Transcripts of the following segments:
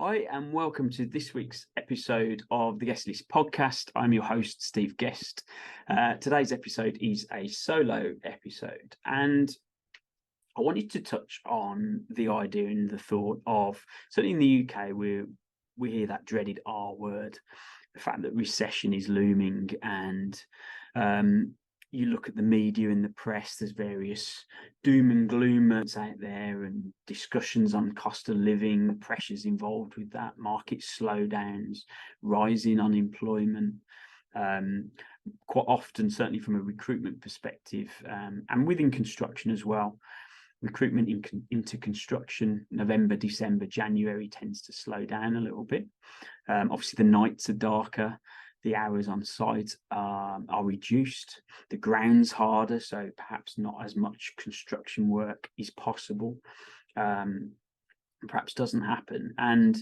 Hi, and welcome to this week's episode of the Guest List podcast. I'm your host, Steve Guest. Today's episode is a solo episode, and I wanted to touch on the idea and the thought of, certainly in the UK, we hear that dreaded R word, the fact that recession is looming, and you look at the media and the press, there's various doom and gloom out there and discussions on cost of living, pressures involved with that, market slowdowns, rising unemployment. Quite often, certainly from a recruitment perspective, and within construction as well, recruitment into construction, November, December, January tends to slow down a little bit. Obviously, the nights are darker. The hours on site are reduced. The ground's harder, so perhaps not as much construction work is possible. Perhaps doesn't happen. And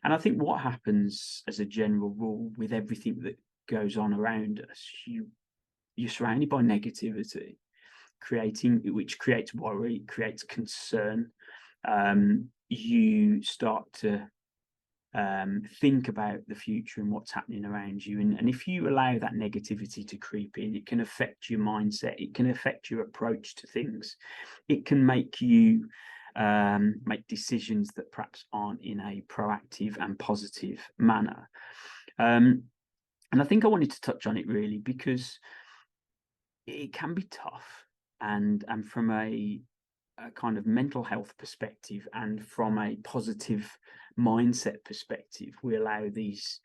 I think what happens as a general rule with everything that goes on around us, you're surrounded by negativity, which creates worry, creates concern. You start to think about the future and what's happening around you. And if you allow that negativity to creep in, it can affect your mindset. It can affect your approach to things. It can make you make decisions that perhaps aren't in a proactive and positive manner. And I think I wanted to touch on it really because it can be tough. And from a kind of mental health perspective and from a positive mindset perspective, we allow these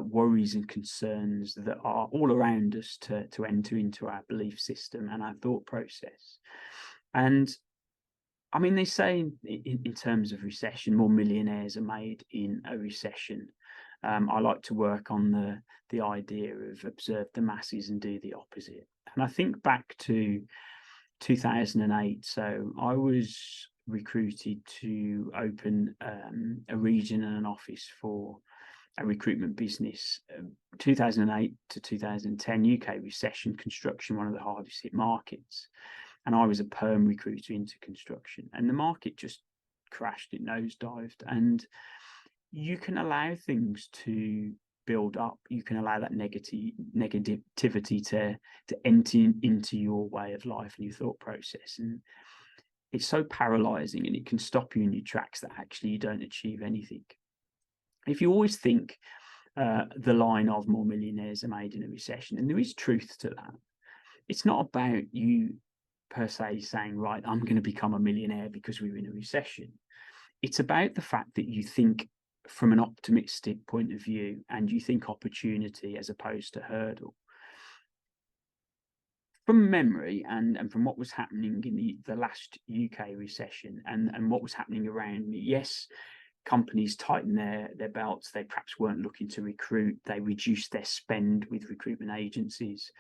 worries and concerns that are all around us to enter into our belief system and our thought process. And I mean, they say in terms of recession, more millionaires are made in a recession. I like to work on the idea of observe the masses and do the opposite. And I think back to 2008. So I was recruited to open a region and an office for a recruitment business. 2008 to 2010, UK recession, construction, one of the hardest hit markets. And I was a perm recruiter into construction, and the market just crashed, it nosedived. And you can allow things to build up. You can allow that negativity to enter into your way of life and your thought process. And it's so paralyzing, and it can stop you in your tracks that actually you don't achieve anything. If you always think the line of more millionaires are made in a recession, and there is truth to that, it's not about you per se saying, right, I'm going to become a millionaire because we're in a recession. It's about the fact that you think from an optimistic point of view and you think opportunity as opposed to hurdle. From memory and from what was happening in the last UK recession and what was happening around me, yes, companies tightened their belts. They perhaps weren't looking to recruit. They reduced their spend with recruitment agencies.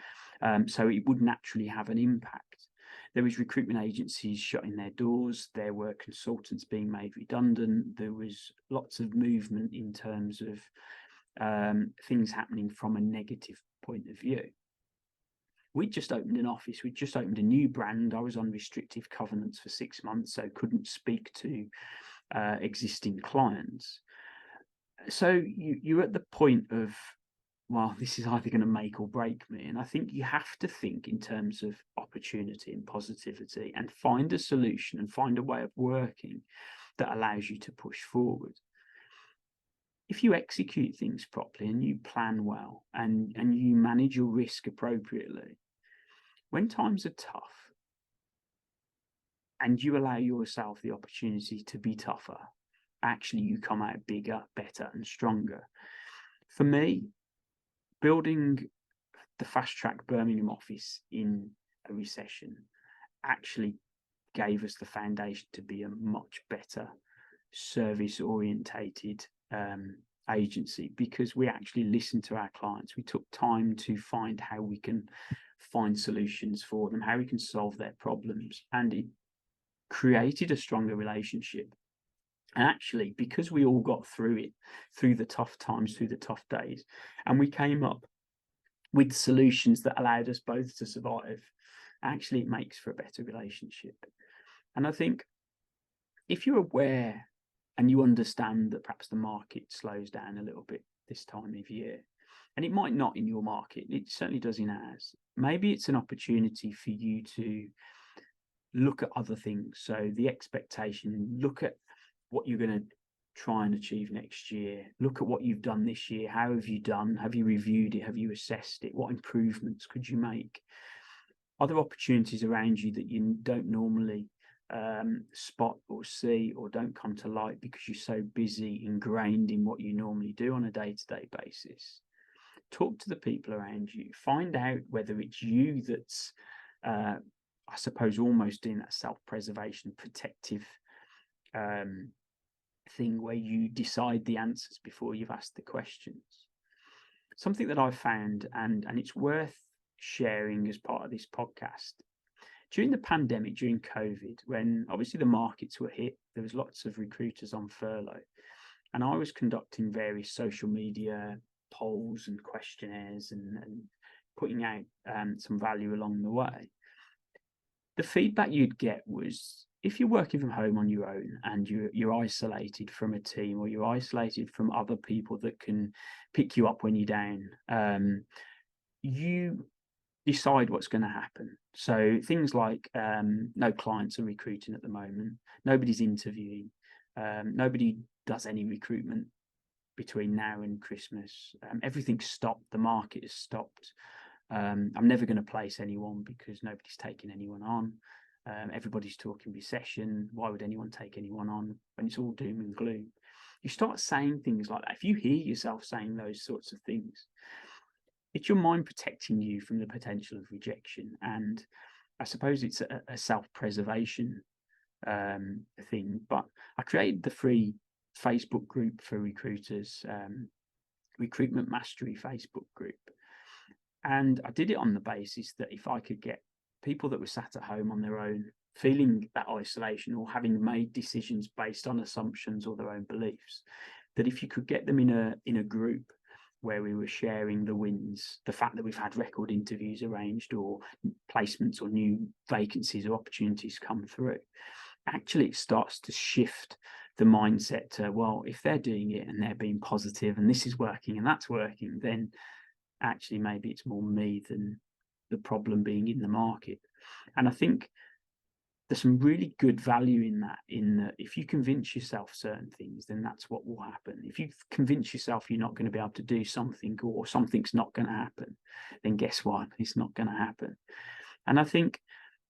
So it would naturally have an impact. There was recruitment agencies shutting their doors. There were consultants being made redundant. There was lots of movement in terms of things happening from a negative point of view. We just opened an office. We just opened a new brand. I was on restrictive covenants for 6 months, so couldn't speak to existing clients. So you're at the point of, well, this is either going to make or break me. And I think you have to think in terms of opportunity and positivity and find a solution and find a way of working that allows you to push forward. If you execute things properly and you plan well and you manage your risk appropriately, when times are tough and you allow yourself the opportunity to be tougher, actually you come out bigger, better and stronger. For me, building the Fast Track Birmingham office in a recession actually gave us the foundation to be a much better service orientated agency, because we actually listened to our clients. We took time to find how we can find solutions for them, how we can solve their problems, and it created a stronger relationship. And actually, because we all got through it, through the tough times, through the tough days, and we came up with solutions that allowed us both to survive, actually it makes for a better relationship. And I think if you're aware and you understand that perhaps the market slows down a little bit this time of year, and it might not in your market, it certainly does in ours. Maybe it's an opportunity for you to look at other things. So the expectation, look at what you're going to try and achieve next year. Look at what you've done this year. How have you done? Have you reviewed it? Have you assessed it? What improvements could you make? Are there opportunities around you that you don't normally spot or see, or don't come to light because you're so busy, ingrained in what you normally do on a day-to-day basis? Talk to the people around you. Find out whether it's you that's, I suppose, almost doing that self-preservation, protective thing where you decide the answers before you've asked the questions. Something that I've found, and it's worth sharing as part of this podcast, during the pandemic, during COVID, when obviously the markets were hit, there was lots of recruiters on furlough, and I was conducting various social media polls and questionnaires and putting out some value along the way. The feedback you'd get was, if you're working from home on your own and you're isolated from a team, or you're isolated from other people that can pick you up when you're down, you decide what's going to happen. So things like no clients are recruiting at the moment, nobody's interviewing, nobody does any recruitment between now and Christmas. Everything's stopped, the market has stopped. I'm never going to place anyone because nobody's taking anyone on. Everybody's talking recession. Why would anyone take anyone on when it's all doom and gloom? You start saying things like that. If you hear yourself saying those sorts of things, it's your mind protecting you from the potential of rejection. And I suppose it's a self-preservation thing. But I created the free Facebook group for recruiters, Recruitment Mastery Facebook group. And I did it on the basis that if I could get people that were sat at home on their own, feeling that isolation or having made decisions based on assumptions or their own beliefs, that if you could get them in a group where we were sharing the wins, the fact that we've had record interviews arranged, or placements, or new vacancies or opportunities come through, actually it starts to shift the mindset to, well, if they're doing it and they're being positive and this is working and that's working, then actually maybe it's more me than the problem being in the market. And I think there's some really good value in that if you convince yourself certain things, then that's what will happen. If you convince yourself you're not going to be able to do something, or something's not going to happen, then guess what? It's not going to happen. And I think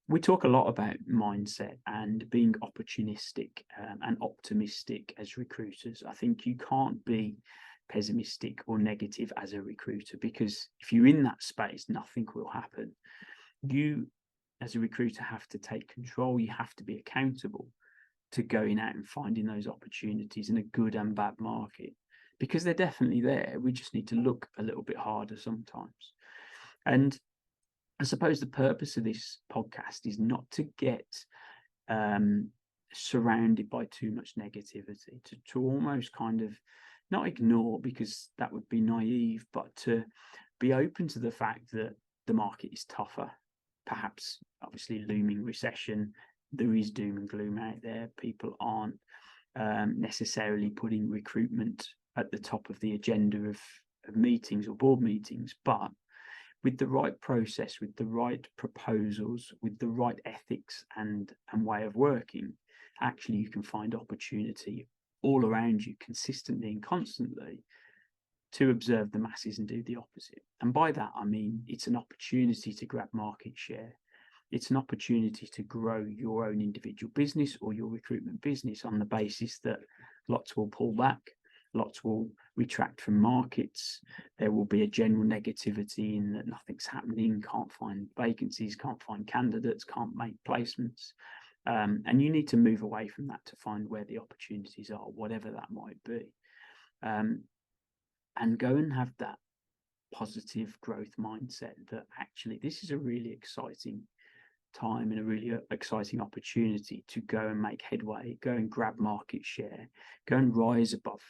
we talk a lot about mindset and being opportunistic and optimistic as recruiters. I think you can't be pessimistic or negative as a recruiter, because if you're in that space, nothing will happen. You, as a recruiter, have to take control. You have to be accountable to going out and finding those opportunities in a good and bad market, because they're definitely there. We just need to look a little bit harder sometimes. And I suppose the purpose of this podcast is not to get surrounded by too much negativity, to almost kind of not ignore, because that would be naive, but to be open to the fact that the market is tougher. Perhaps, obviously, looming recession, there is doom and gloom out there. People aren't necessarily putting recruitment at the top of the agenda of meetings or board meetings, but with the right process, with the right proposals, with the right ethics and way of working, actually you can find opportunity all around you consistently and constantly to observe the masses and do the opposite. And by that, I mean, it's an opportunity to grab market share. It's an opportunity to grow your own individual business or your recruitment business on the basis that lots will pull back, lots will retract from markets. There will be a general negativity in that nothing's happening, can't find vacancies, can't find candidates, can't make placements. And you need to move away from that to find where the opportunities are, whatever that might be. And go and have that positive growth mindset that actually this is a really exciting time and a really exciting opportunity to go and make headway, go and grab market share, go and rise above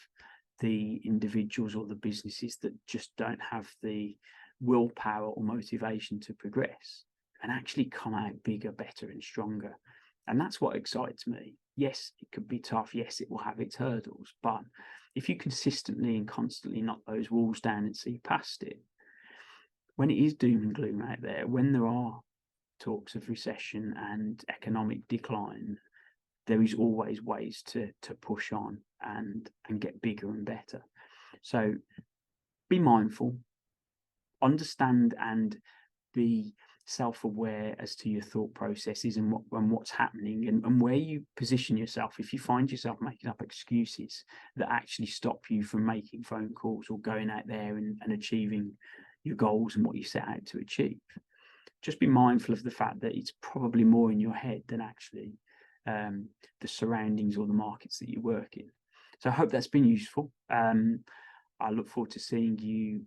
the individuals or the businesses that just don't have the willpower or motivation to progress, and actually come out bigger, better and stronger. And that's what excites me. Yes, it could be tough. Yes, it will have its hurdles. But if you consistently and constantly knock those walls down and see past it, when it is doom and gloom out there, when there are talks of recession and economic decline, there is always ways to push on and get bigger and better. So be mindful, understand, and be self-aware as to your thought processes and what's happening and where you position yourself. If you find yourself making up excuses that actually stop you from making phone calls or going out there and achieving your goals and what you set out to achieve, just be mindful of the fact that it's probably more in your head than actually the surroundings or the markets that you work in. So I hope that's been useful. I look forward to seeing you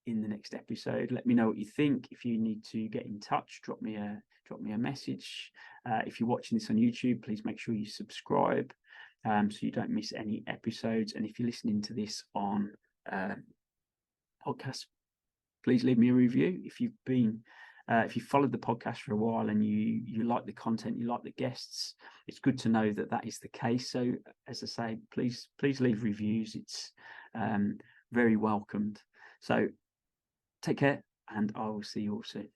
in the next episode. Let me know what you think. If you need to get in touch, drop me a message. If you're watching this on YouTube, please make sure you subscribe so you don't miss any episodes. And if you're listening to this on podcast, please leave me a review. If you followed the podcast for a while and you like the content, you like the guests, it's good to know that is the case. So as I say, please leave reviews. It's very welcomed. So take care, and I will see you all soon.